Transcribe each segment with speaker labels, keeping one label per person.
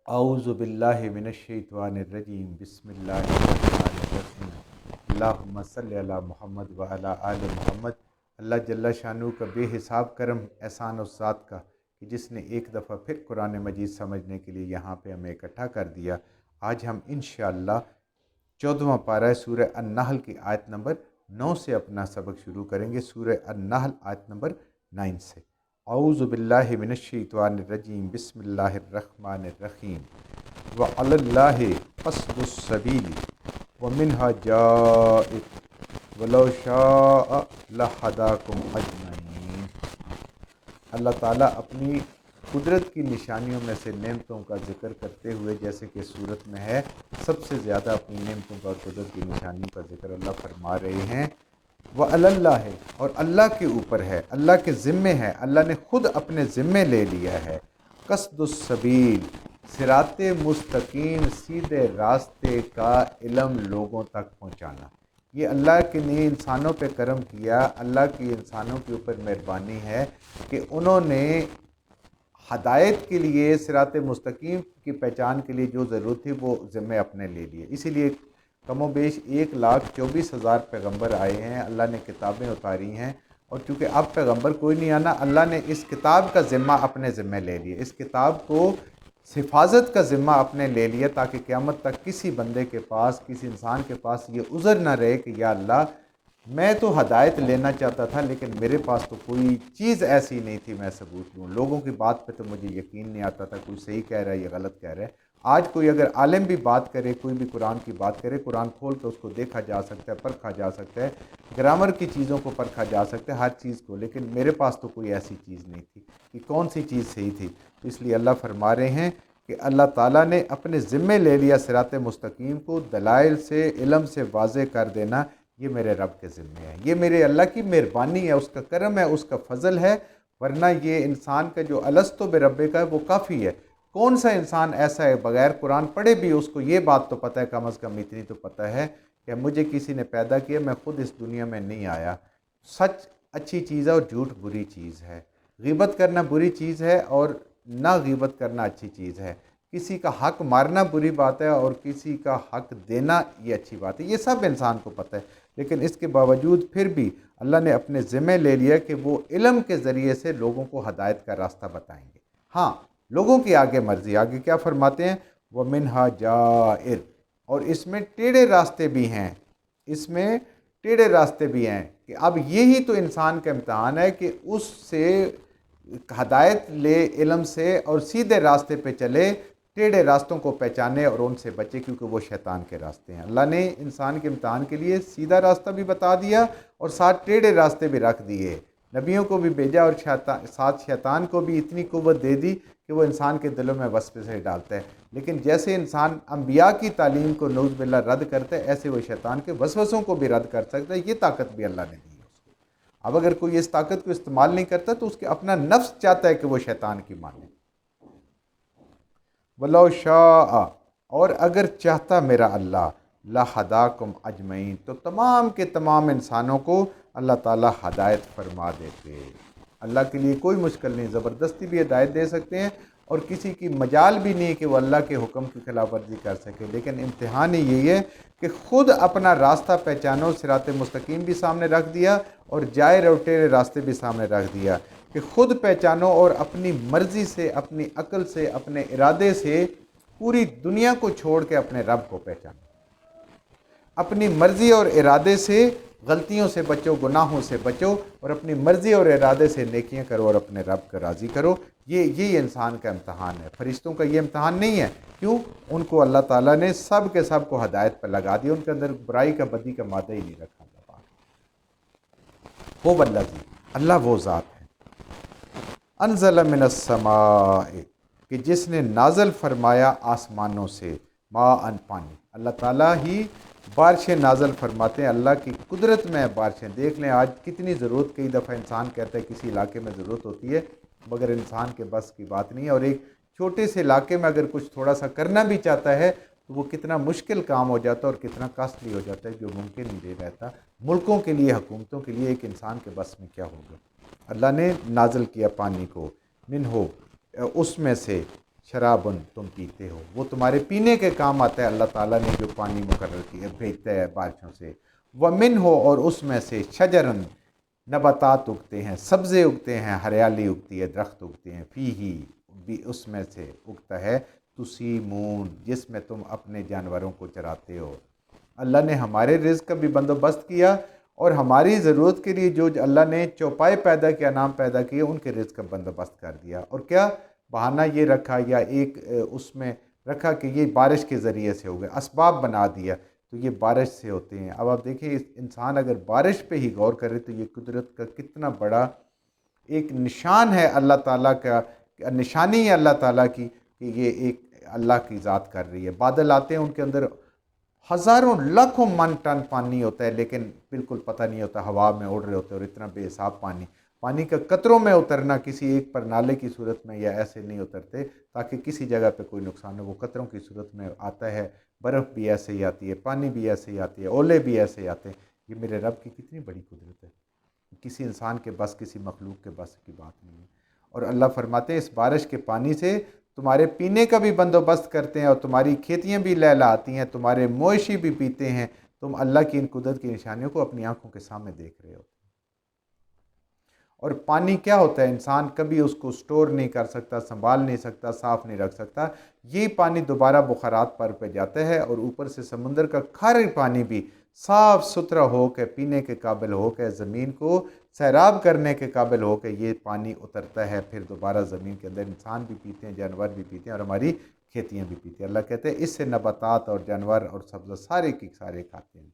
Speaker 1: अऊज़ु बिल्लाहि मिनश्शैतानिर्रजीम बिस्मिल्लाहिर्रहमानिर्रहीम अल्लाहुम्मा सल्लि अला मुहम्मद व अला आलि मुहम्मद। अल्लाह जल्ला शानू का बेहिसाब करम एहसान उस ज़ात का कि जिसने एक दफ़ा फिर कुरान मजीद समझने के लिए यहाँ पे हमें इकट्ठा कर दिया। आज हम इंशाअल्लाह 14वां पारा है सूरह अन-नहल की आयत नंबर 9 से अपना सबक शुरू करेंगे। सूरह अन-नहल आयत नंबर 9 से। औज़ु बिल्लाहि मिनश्शैतानिर्रजीम बिस्मिल्लाहिर्रहमानिर्रहीम व अलल्लाहि क़स्दुस सबीली व मिन्हा जाइर वलौ शाअ लहदाकुम अजमईन। अल्लाह ताला अपनी कुदरत की निशानियों में से नेमतों का जिक्र करते हुए, जैसे कि सूरत में है, सबसे ज़्यादा अपनी नेमतों का और कुदरत की निशानियों का जिक्र अल्लाह फरमा रहे हैं। वह अल्लाह है, और अल्लाह के ऊपर है, अल्लाह के ज़िम्मे है, अल्लाह ने ख़ुद अपने ज़िम्मे ले लिया है। क़स्दुस सबील, सिराते मुस्तकीम, सीधे रास्ते का इल्म लोगों तक पहुँचाना। ये अल्लाह के ने इंसानों पे करम किया, अल्लाह की इंसानों के ऊपर मेहरबानी है कि उन्होंने हदायत के लिए, सिराते मुस्तकीम की पहचान के लिए जो ज़रूरत थी वो ज़िम्मे अपने ले लिए। इसीलिए कमो बेश 1,24,000 पैगम्बर आए हैं, अल्लाह ने किताबें उतारी हैं, और चूँकि अब पैगम्बर कोई नहीं आना, अल्लाह ने इस किताब का ज़िम्मा अपने ज़िम्मे ले लिया, इस किताब को हिफाजत का ज़िम्मा अपने ले लिया, ताकि क़यामत तक किसी बंदे के पास, किसी इंसान के पास ये उज़र ना रहे कि या अल्लाह, मैं तो हदायत लेना चाहता था लेकिन मेरे पास तो कोई चीज़ ऐसी नहीं थी मैं सबूत लूँ, लोगों की बात पे तो मुझे यकीन नहीं आता था, कोई सही कह रहा है या गलत कह रहा है। आज कोई अगर आलिम भी बात करे, कोई भी कुरान की बात करे, कुरान खोल के उसको देखा जा सकता है, परखा जा सकता है, ग्रामर की चीज़ों को परखा जा सकता है, हर चीज़ को, लेकिन मेरे पास तो कोई ऐसी चीज़ नहीं थी कि कौन सी चीज़ सही थी। तो इसलिए अल्लाह फरमा रहे हैं कि अल्लाह ताला ने अपने ज़िम्मे ले लिया सिरात मुस्तकीम को, दलाइल से, इल्म से वाज़े कर देना, ये मेरे रब के ज़िम्मे है, ये मेरे अल्लाह की मेहरबानी है, उसका करम है, उसका फ़ज़ल है। वरना ये इंसान का जो अलस्तु बिरब्बे का है वो काफ़ी है। कौन सा इंसान ऐसा है बग़ैर कुरान पढ़े भी उसको ये बात तो पता है, कम अज़ कम इतनी तो पता है कि मुझे किसी ने पैदा किया, मैं ख़ुद इस दुनिया में नहीं आया। सच अच्छी चीज़ है और झूठ बुरी चीज़ है, ग़ीबत करना बुरी चीज़ है और ना ग़ीबत करना अच्छी चीज़ है, किसी का हक़ मारना बुरी बात है और किसी का हक़ देना ये अच्छी बात है, ये सब इंसान को पता है। लेकिन इसके बावजूद फिर भी अल्लाह ने अपने ज़िम्मे ले लिया कि वो इल्म के ज़रिए से लोगों को हदायत का रास्ता बताएंगे। हाँ, लोगों की आगे मर्ज़ी, आगे क्या फरमाते हैं, व मिन्हा जाइर, और इसमें टेढ़े रास्ते भी हैं, इसमें टेढ़े रास्ते भी हैं कि अब यही तो इंसान का इम्तहान है कि उससे हदायत ले इल्म से और सीधे रास्ते पे चले, टेढ़े रास्तों को पहचाने और उनसे बचे, क्योंकि वो शैतान के रास्ते हैं। अल्लाह ने इंसान के इम्तहान के लिए सीधा रास्ता भी बता दिया और साथ टेढ़े रास्ते भी रख दिए, नबियों को भी भेजा और साथ शैतान को भी इतनी कुव्वत दे दी कि वो इंसान के दिलों में वसवसे डालता है। लेकिन जैसे इंसान अंबिया की तालीम को नऊज़ बिल्लाह रद्द करता है, ऐसे वो शैतान के वसवसों को भी रद्द कर सकता है। ये ताकत भी अल्लाह ने दी है उसको। अब अगर कोई इस ताकत को इस्तेमाल नहीं करता तो उसके अपना नफ्स चाहता है कि वो शैतान की माने। वलो शाअ, और अगर चाहता मेरा अल्लाह, लहदाकुम अजमईन, तो तमाम के तमाम इंसानों को अल्लाह ताला हदायत फरमा देते। अल्लाह के लिए कोई मुश्किल नहीं, ज़बरदस्ती भी हिदायत दे सकते हैं और किसी की मजाल भी नहीं कि वो अल्लाह के हुक्म की खिलाफ वर्जी कर सके। लेकिन इम्तिहान ही यही है कि ख़ुद अपना रास्ता पहचानो, सिरात मुस्तकीम भी सामने रख दिया और जाए और टेढ़े रास्ते भी सामने रख दिया कि ख़ुद पहचानो और अपनी मर्ज़ी से, अपनी अक्ल से, अपने इरादे से पूरी दुनिया को छोड़ के अपने रब को पहचानो। अपनी मर्ज़ी और इरादे से गलतियों से बचो, गुनाहों से बचो, और अपनी मर्ज़ी और इरादे से नेकियां करो और अपने रब को राज़ी करो। ये इंसान का इम्तहान है, फरिश्तों का ये इम्तहान नहीं है। क्यों? उनको अल्लाह ताला ने सब के सब को हदायत पर लगा दिया, उनके अंदर बुराई का, बदी का मादा ही नहीं रखा। वो वल्लज़ी, अल्लाह वो ज़ात है, अनज़ल मिनस समाए, कि जिसने नाज़ल फरमाया आसमानों से, मा अन, पानी। अल्लाह ताला ही बारिशें नाज़ल फरमाते हैं, अल्लाह की कुदरत में बारिशें। देख लें आज कितनी ज़रूरत, कई दफ़ा इंसान कहता है किसी इलाके में ज़रूरत होती है मगर इंसान के बस की बात नहीं है, और एक छोटे से इलाके में अगर कुछ थोड़ा सा करना भी चाहता है तो वो कितना मुश्किल काम हो जाता है और कितना कॉस्टली हो जाता है, जो मुमकिन नहीं रहता। मुल्कों के लिए, हुकूमतों के लिए एक इंसान के बस में क्या होगा। अल्लाह ने नाज़ल किया पानी को, मिन हो, उसमें से, शराबन तुम पीते हो, वो तुम्हारे पीने के काम आता है। अल्लाह ताला ने जो पानी मुकर्रर किया भेजता है बारिशों से। वमिन हो, और उसमें से शजरन नबातात उगते हैं, सब्ज़े उगते हैं, हरियाली उगती है, दरख्त उगते हैं। फी ही भी उसमें से उगता है तुसीमून, जिसमें तुम अपने जानवरों को चराते हो। अल्लाह ने हमारे रिज़्क़ का भी बंदोबस्त किया और हमारी ज़रूरत के लिए जो अल्लाह ने चौपाए पैदा किया, नाम पैदा किए, उनके रिज़्क़ का बंदोबस्त कर दिया। और क्या बहाना ये रखा या एक उसमें रखा कि ये बारिश के ज़रिए से हो गए, असबाब बना दिया तो ये बारिश से होते हैं। अब आप देखिए, इंसान अगर बारिश पे ही गौर करे तो ये कुदरत का कितना बड़ा एक निशान है, अल्लाह ताला का निशानी है अल्लाह ताला की, कि ये एक अल्लाह की ज़ात कर रही है। बादल आते हैं, उनके अंदर हज़ारों लाखों मन टन पानी होता है, लेकिन बिल्कुल पता नहीं होता, हवा में उड़ रहे होते हैं। और इतना बेहिसाब पानी, पानी का कतरों में उतरना किसी एक पर नाले की सूरत में या ऐसे नहीं उतरते ताकि किसी जगह पे कोई नुकसान हो, वो कतरों की सूरत में आता है। बर्फ़ भी ऐसे ही आती है, पानी भी ऐसे ही आती है, ओले भी ऐसे ही आते हैं। ये मेरे रब की कितनी बड़ी कुदरत है, किसी इंसान के बस, किसी मखलूक के बस की बात नहीं है। और अल्लाह फरमाते हैं इस बारिश के पानी से तुम्हारे पीने का भी बंदोबस्त करते हैं और तुम्हारी खेतियाँ भी लहलहाती हैं, तुम्हारे मवेशी भी पीते हैं। तुम अल्लाह की इन कुदरत की निशानियों को अपनी आंखों के सामने देख रहे हो। और पानी क्या होता है, इंसान कभी उसको स्टोर नहीं कर सकता, संभाल नहीं सकता, साफ़ नहीं रख सकता। ये पानी दोबारा बुखारात पर पे जाता है और ऊपर से समुंदर का खारा पानी भी साफ़ सुथरा हो के पीने के काबिल हो के, ज़मीन को सैराब करने के काबिल हो के ये पानी उतरता है। फिर दोबारा ज़मीन के अंदर इंसान भी पीते हैं, जानवर भी पीते हैं और हमारी खेतियाँ भी पीती हैं। अल्लाह कहते हैं इससे नबातात और जानवर और सब्ज़ सारे के सारे खाते हैं।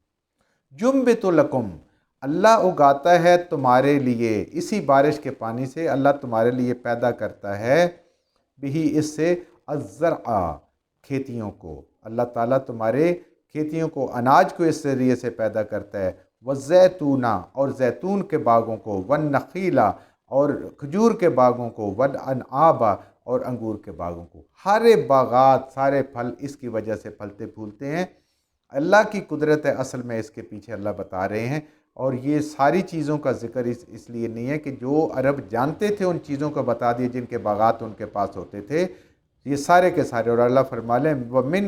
Speaker 1: जुम्बितुलकुम, अल्लाह उगाता है तुम्हारे लिए, इसी बारिश के पानी से अल्लाह तुम्हारे लिए पैदा करता है, बिही इससे, अज़्ज़रअ, खेतियों को। अल्लाह ताला तुम्हारे खेतियों को, अनाज को इस ज़रिए से पैदा करता है। वज़ैतूना, और जैतून के बागों को, वन नखीला, और खजूर के बागों को, वन अनआबा, और अंगूर के बागों को। सारे बागात, सारे फल इसकी वजह से फलते फूलते हैं। अल्लाह की कुदरत है असल में, इसके पीछे अल्लाह बता रहे हैं। और ये सारी चीज़ों का ज़िक्र इसलिए नहीं है कि जो अरब जानते थे उन चीज़ों को बता दिए जिनके बागात उनके पास होते थे, ये सारे के सारे। और अल्लाह फरमा लें वमिन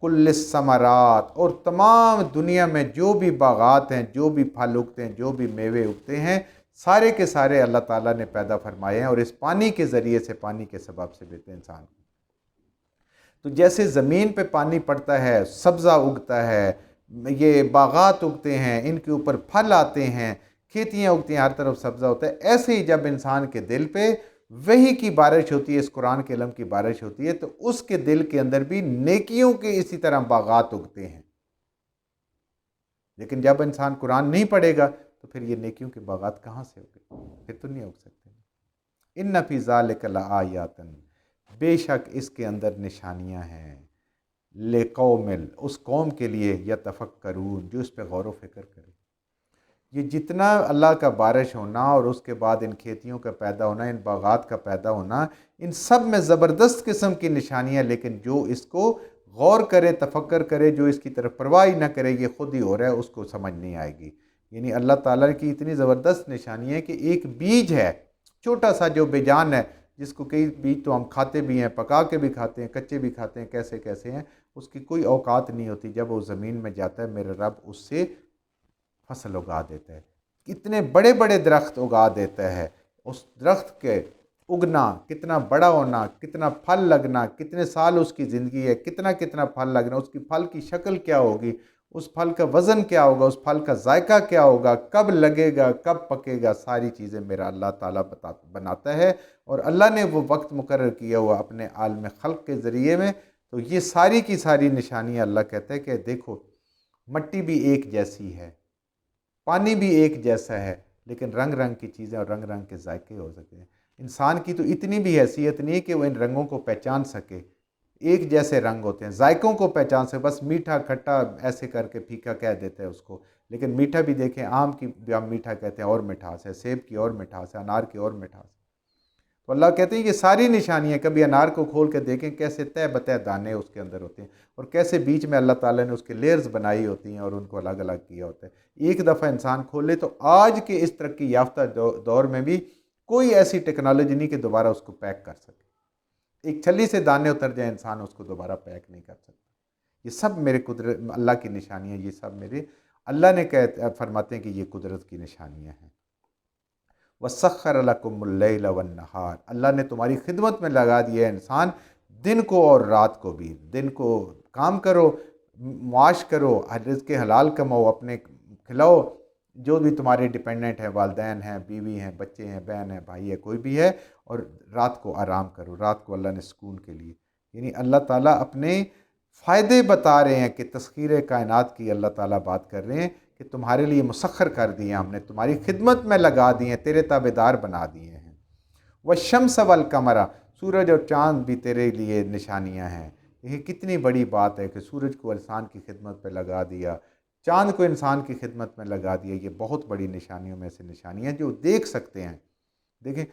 Speaker 1: कुल्लिस समरात, और तमाम दुनिया में जो भी बागात हैं, जो भी फल उगते हैं, जो भी मेवे उगते हैं, सारे के सारे अल्लाह ताला ने पैदा फरमाए हैं और इस पानी के ज़रिए से, पानी के सबब से देते हैं इंसान को। तो जैसे ज़मीन पे पानी पड़ता है, सब्ज़ा उगता है, ये बागात उगते हैं, इनके ऊपर फल आते हैं, खेतियाँ उगती हैं, हर तरफ सब्ज़ा होता है, ऐसे ही जब इंसान के दिल पे वही की बारिश होती है, इस कुरान के इल्म की बारिश होती है, तो उसके दिल के अंदर भी नेकियों के इसी तरह बागात उगते हैं। लेकिन जब इंसान कुरान नहीं पढ़ेगा तो फिर ये नेकियों के बागात कहाँ से होंगे, फिर तो नहीं उग सकते। इन्न फी ज़ालिका लआयातन, बेशक इसके अंदर निशानियां हैं, ले कौमिल, उस कौम के लिए, यतफक्करून, जो इस पे गौर व फिक्र करे। ये जितना अल्लाह का बारिश होना और उसके बाद इन खेतियों का पैदा होना, इन बागात का पैदा होना, इन सब में ज़बरदस्त किस्म की निशानियाँ। लेकिन जो इसको गौर करे, तफक्कर करे, जो इसकी तरफ परवाह ही ना करे, ये खुद ही हो रहा है, उसको समझ नहीं आएगी। यानी अल्लाह ताला की इतनी ज़बरदस्त निशानी है कि एक बीज है छोटा सा जो बेजान है, जिसको कई बीज तो हम खाते भी हैं, पका के भी खाते हैं, कच्चे भी खाते हैं, कैसे कैसे हैं, उसकी कोई औकात नहीं होती। जब वो ज़मीन में जाता है मेरा रब उससे फसल उगा देता है, कितने बड़े बड़े दरख्त उगा देता है। उस दरख्त के उगना, कितना बड़ा होना, कितना फल लगना, कितने साल उसकी ज़िंदगी है, कितना कितना फल लगना, उसकी फल की शक्ल क्या होगी, उस फल का वज़न क्या होगा, उस फल का जायका क्या होगा, कब लगेगा, कब पकेगा, सारी चीज़ें मेरा अल्लाह ताला बनाता है। और अल्लाह ने वो वक्त मुकर्रर किया हुआ अपने आलम खल्क के ज़रिए में। तो ये सारी की सारी निशानियाँ अल्लाह कहते हैं कि देखो, मट्टी भी एक जैसी है, पानी भी एक जैसा है, लेकिन रंग रंग की चीज़ें और रंग रंग के जायके हो सकते हैं। इंसान की तो इतनी भी हैसियत नहीं है कि वो इन रंगों को पहचान सके। एक जैसे रंग होते हैं, जायकों को पहचान सके, बस मीठा खट्टा ऐसे करके फीका कह देते हैं उसको। लेकिन मीठा भी देखें, आम की भी हम मीठा कहते हैं और मिठास है, सेब की और मिठास है, अनार की और मिठास है। तो अल्लाह कहते हैं ये सारी निशानियाँ, कभी अनार को खोल के देखें कैसे तय बतय दाने उसके अंदर होते हैं और कैसे बीच में अल्लाह ताला ने उसके लेयर्स बनाई होती हैं और उनको अलग अलग किया होता है। एक दफ़ा इंसान खोले तो आज के इस तरक्की याफ्ता दौर में भी कोई ऐसी टेक्नोलॉजी नहीं कि दोबारा उसको पैक कर सके। ایک छली से दाने उतर जाए इंसान उसको दोबारा पैक नहीं कर सकता। ये सब मेरे कुदरत अल्लाह की निशानियाँ, ये सब मेरे अल्लाह ने फरमाते हैं कि ये कुदरत की निशानियाँ हैं। वसख्खर लकुमुल लैल वन्नहार, अल्लाह ने तुम्हारी खिदमत में लगा दिया है इंसान दिन को और रात को भी। दिन को काम करो, मुआश करो, रिज़्क़ हलाल कमाओ, अपने खिलाओ, जो भी तुम्हारे डिपेंडेंट हैं, वालदैन हैं, बीवी हैं, बच्चे हैं, बहन है, भाई है, कोई भी है, और रात को आराम करो। रात को अल्लाह ने सुकून के लिए, यानी अल्लाह ताला अपने फ़ायदे बता रहे हैं कि तस्ख़ीर कायनात की अल्लाह ताला बात कर रहे हैं कि तुम्हारे लिए मुसख्खर कर दिए हमने, तुम्हारी खिदमत में लगा दिए हैं, तेरे ताबेदार बना दिए हैं। वशम्स वल कमरा, सूरज और चाँद भी तेरे लिए निशानियाँ हैं। ये कितनी बड़ी बात है कि सूरज को इंसान की खिदमत पे लगा दिया, चाँद को इंसान की खिदमत में लगा दिया। ये बहुत बड़ी निशानियों में से निशानियाँ जो देख सकते हैं। देखें,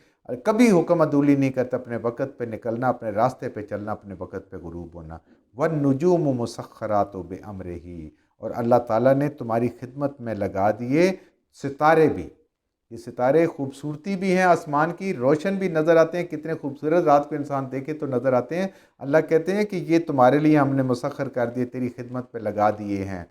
Speaker 1: कभी हुक्म अदूली नहीं करता, अपने वक़्त पे निकलना, अपने रास्ते पे चलना, अपने वक़्त पे गुरूब होना। वन्नुजूम मुसख्खरातु बिअम्रिही, और अल्लाह ताला ने तुम्हारी खिदमत में लगा दिए सितारे भी। ये सितारे खूबसूरती भी हैं आसमान की, रोशन भी नज़र आते हैं, कितने खूबसूरत रात को इंसान देखे तो नज़र आते हैं। अल्लाह कहते हैं कि ये तुम्हारे लिए हमने मुसख्खर कर दिए, तेरी खिदमत पे लगा दिए हैं।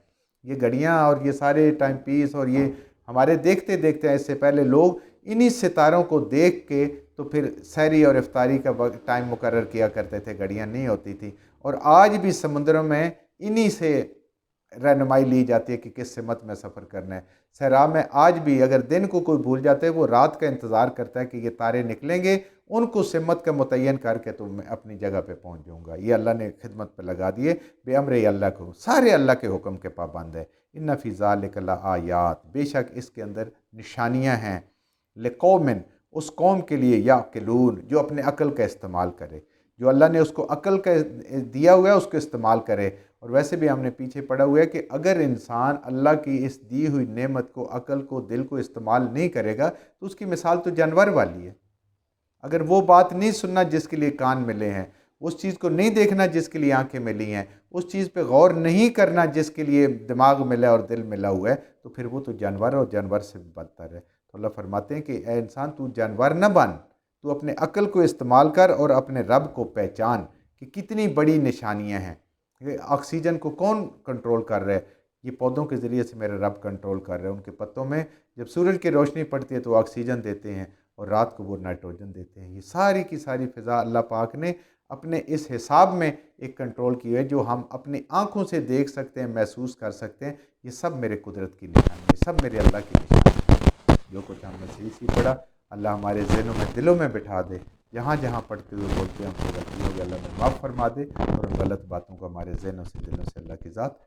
Speaker 1: ये घड़ियाँ और ये सारे टाइम पीस और ये हमारे देखते देखते, इससे पहले लोग इन्हीं सितारों को देख के तो फिर सहरी और इफ्तारी का वक्त टाइम मुकर्रर किया करते थे, घड़ियाँ नहीं होती थी। और आज भी समुद्रों में इन्हीं से रहनुमाई ली जाती है कि किस सिमत में सफ़र करना है। सहरा में आज भी अगर दिन को कोई भूल जाता है, वो रात का इंतज़ार करता है कि ये तारे निकलेंगे, उनको सिमत का मुतय्यन करके तो मैं अपनी जगह पे पहुंच जाऊंगा। ये अल्लाह ने खिदमत पे लगा दिए बेअम्रे अल्लाह को, सारे अल्लाह के हुक्म के पाबंद है। इन्ना फ़ी ज़ालिका लआयात, बेशक इसके अंदर निशानियाँ हैं, लिक़ौमिन, उस कौम के लिए, याक़िलून, जो अपने अक्ल का इस्तेमाल करे, जो अल्लाह ने उसको अक्ल का दिया हुआ है उसको इस्तेमाल करे। और वैसे भी हमने पीछे पढ़ा हुआ है कि अगर इंसान अल्लाह की इस दी हुई नेमत को, अक्ल को, दिल को इस्तेमाल नहीं करेगा तो उसकी मिसाल तो जानवर वाली है। अगर वो बात नहीं सुनना जिसके लिए कान मिले हैं, उस चीज़ को नहीं देखना जिसके लिए आंखें मिली हैं, उस चीज़ पे गौर नहीं करना जिसके लिए दिमाग मिला और दिल मिला हुआ है, तो फिर वो तो जानवर और जानवर से भी बदतर है। तो अल्लाह फरमाते हैं कि ए इंसान, तू जानवर न बन, तू अपने अक्ल को इस्तेमाल कर और अपने रब को पहचान कि कितनी बड़ी निशानियाँ हैं। ऑक्सीजन को कौन कंट्रोल कर रहा है? ये पौधों के ज़रिए से मेरा रब कंट्रोल कर रहा है। उनके पत्तों में जब सूरज की रोशनी पड़ती है तो ऑक्सीजन देते हैं और रात को वो नाइट्रोजन देते हैं। ये सारी की सारी फ़िज़ा अल्लाह पाक ने अपने इस हिसाब में एक कंट्रोल की है, जो हम अपनी आँखों से देख सकते हैं, महसूस कर सकते हैं। ये सब मेरे कुदरत की निशानी है, सब मेरे अल्लाह की निशानी है। जो कुछ हमने सही सी पढ़ा, अल्लाह हमारे ज़हनों में, दिलों में बिठा दे। जहाँ जहाँ पढ़ते हुए बोलते हैं हमसे गलती होगी, अल्लाह में माफ़ फरमा दे, और उन गलत बातों को हमारे ज़हनों से, दिलों से अल्लाह की ज़ात